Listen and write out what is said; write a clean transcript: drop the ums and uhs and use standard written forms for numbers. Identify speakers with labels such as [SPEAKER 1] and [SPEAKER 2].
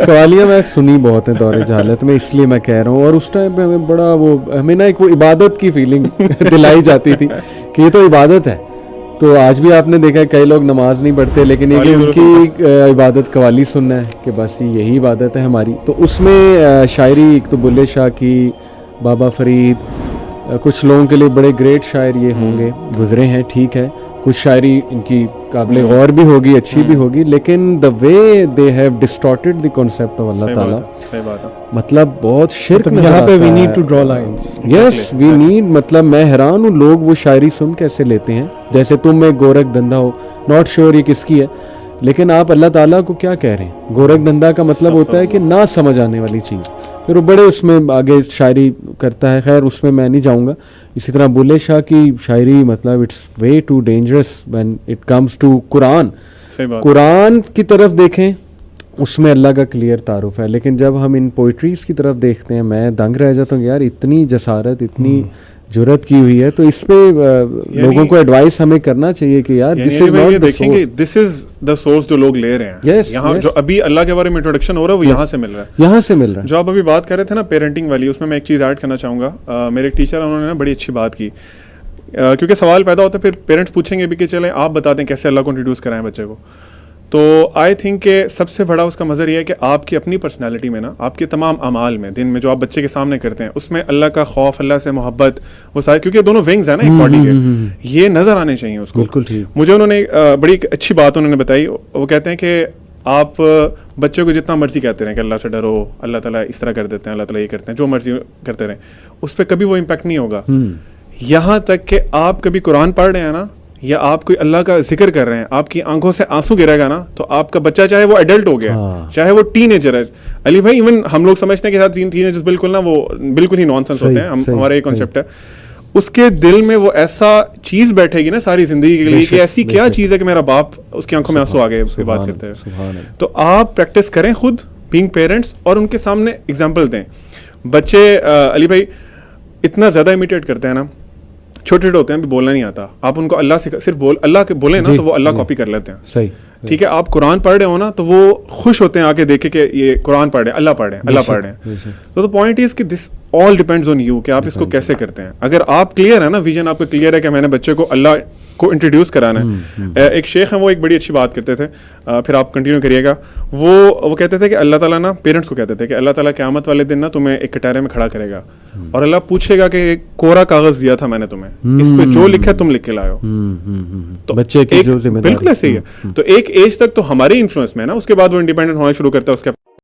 [SPEAKER 1] قوالیاں میں سنی بہت ہیں دور جہالت میں، اس لیے میں کہہ رہا ہوں. اور اس ٹائم پہ ہمیں بڑا ہمیں نا ایک وہ عبادت کی فیلنگ دلائی جاتی تھی کہ یہ تو عبادت ہے. تو آج بھی آپ نے دیکھا کئی لوگ نماز نہیں پڑھتے، لیکن یہ کہ ان کی عبادت قوالی سننا ہے کہ بس یہی عبادت ہے ہماری. تو اس میں شاعری ایک تو بلے شاہ کی، بابا فرید، کچھ لوگوں کے لیے بڑے گریٹ شاعر یہ ہوں گے، گزرے ہیں، ٹھیک ہے. کچھ شاعری ان کی قابل غور بھی ہوگی، اچھی بھی ہوگی، لیکن the way they have distorted the concept of اللہ تعالیٰ، مطلب بہت شرک نظر
[SPEAKER 2] یہاں پہ
[SPEAKER 1] آتا
[SPEAKER 2] وی
[SPEAKER 1] ہے.
[SPEAKER 2] Need to draw lines.
[SPEAKER 1] Yes we need, مطلب میں حیران ہوں لوگ وہ شاعری سن کیسے لیتے ہیں. جیسے تم ایک گورکھ دھندا ہو، ناٹ شیور یہ کس کی ہے، لیکن آپ اللہ تعالیٰ کو کیا کہہ رہے ہیں. گورکھ دھندا کا مطلب ہوتا ہے کہ نہ سمجھ آنے والی چیز. پھر وہ بڑے اس میں آگے شاعری کرتا ہے، خیر اس میں نہیں جاؤں گا. اسی طرح بلے شاہ کی شاعری مطلب it's way too dangerous when it comes to Quran. قرآن کی طرف دیکھیں اس میں اللہ کا کلیئر تعارف ہے، لیکن جب ہم ان پوئٹریز کی طرف دیکھتے ہیں میں دنگ رہ جاتا ہوں. یار اتنی جسارت، اتنی جرت کی ہوئی ہے. تو اس پہ لوگوں کو ایڈوائس ہمیں کرنا چاہیے کہ یار دس از ناٹ
[SPEAKER 3] دیکھیں گے دس از دا سورس جو لوگ لے رہے ہیں. یہاں جو ابھی اللہ کے بارے میں انٹروڈکشن ہو رہا ہے وہ یہاں سے مل رہا ہے،
[SPEAKER 1] یہاں سے مل رہا ہے.
[SPEAKER 3] جو آپ ابھی بات کر رہے تھے نا پیرنٹنگ والی، اس میں ایک چیز ایڈ کرنا چاہوں گا. میرے ایک ٹیچر انہوں نے نا بڑی اچھی بات کی، کیونکہ سوال پیدا ہوتا ہے پھر پیرنٹس پوچھیں گے بھی کہ چلیں آپ بتا دیں کیسے اللہ کو انٹروڈیوس کرائیں بچے کو. تو آئی تھنک کہ سب سے بڑا اس کا مظہر یہ ہے کہ آپ کی اپنی پرسنالٹی میں نا، آپ کے تمام اعمال میں، دن میں جو آپ بچے کے سامنے کرتے ہیں، اس میں اللہ کا خوف، اللہ سے محبت، وہ سارے، کیونکہ دونوں ونگز ہیں نا ایک باڈی کے، یہ نظر آنے چاہیے اس کو.
[SPEAKER 1] بالکل ٹھیک.
[SPEAKER 3] مجھے انہوں نے بڑی اچھی بات انہوں نے بتائی. وہ کہتے ہیں کہ آپ بچے کو جتنا مرضی کہتے رہیں کہ اللہ سے ڈرو، اللہ تعالیٰ اس طرح کر دیتے ہیں، اللہ تعالیٰ یہ کرتے ہیں، جو مرضی کرتے رہیں، اس پہ کبھی وہ امپیکٹ نہیں ہوگا. یہاں تک کہ آپ کبھی قرآن پڑھ رہے ہیں نا، یا آپ کوئی اللہ کا ذکر کر رہے ہیں، آپ کی آنکھوں سے آنسو گرے گا نا، تو آپ کا بچہ چاہے وہ ایڈلٹ ہو گیا، چاہے وہ ٹین ایجر ہے. علی بھائی ایون ہم لوگ سمجھتے ہیں کہ ساتھ ٹین ایجرز بالکل نا وہ بالکل ہی نان سینس ہوتے ہیں، ہمارا یہ کانسیپٹ ہے. اس کے دل میں وہ ایسا چیز بیٹھے گی نا ساری زندگی کے لیے کہ ایسی کیا چیز ہے کہ میرا باپ، اس کی آنکھوں میں آنسو آ گئے اس کی بات کرتے ہیں. تو آپ پریکٹس کریں خود بینگ پیرنٹس، اور ان کے سامنے اگزامپل دیں. بچے علی بھائی اتنا زیادہ امیٹیٹ کرتے ہیں نا، چھوٹے چھوٹے ہوتے ہیں، بھی بولنا نہیں آتا، آپ ان کو اللہ سے صرف اللہ کے بولیں نا تو وہ اللہ کاپی کر لیتے ہیں.
[SPEAKER 1] صحیح
[SPEAKER 3] ٹھیک ہے. آپ قرآن پڑھ رہے ہو نا تو وہ خوش ہوتے ہیں آ کے دیکھے کہ یہ قرآن پڑھ رہے ہیں، اللہ پڑھ رہے ہیں، اللہ پڑھ رہے ہیں. تو پوائنٹ از کہ دس آل ڈیپینڈز آن یو کہ آپ اس کو کیسے کرتے ہیں. اگر آپ کلیئر ہے نا، ویژن آپ کا کلیئر ہے کہ میں نے بچے کو اللہ کو انٹروڈیوس کرانا ہے. ایک شیخ ہیں وہ ایک بڑی اچھی بات کرتے تھے، پھر آپ کنٹینیو کریے گا. وہ کہتے تھے کہ اللہ تعالیٰ نا پیرنٹس کو کہتے تھے کہ اللہ تعالیٰ قیامت والے دن نا تمہیں ایک کٹارے میں کھڑا کرے گا اور اللہ پوچھے گا کہ ایک کوڑا کاغذ دیا تھا میں نے تمہیں، اس پہ جو لکھا تم لکھ کے لائے ہو. تو
[SPEAKER 1] بچے کی جو ذمہ داری
[SPEAKER 3] بالکل ایسے ہی ہے. تو ایک ایج تک تو ہمارے انفلوئنس میں نا، اس کے بعد وہ انڈیپینڈنٹ ہونا شروع کرتا ہے. اس کے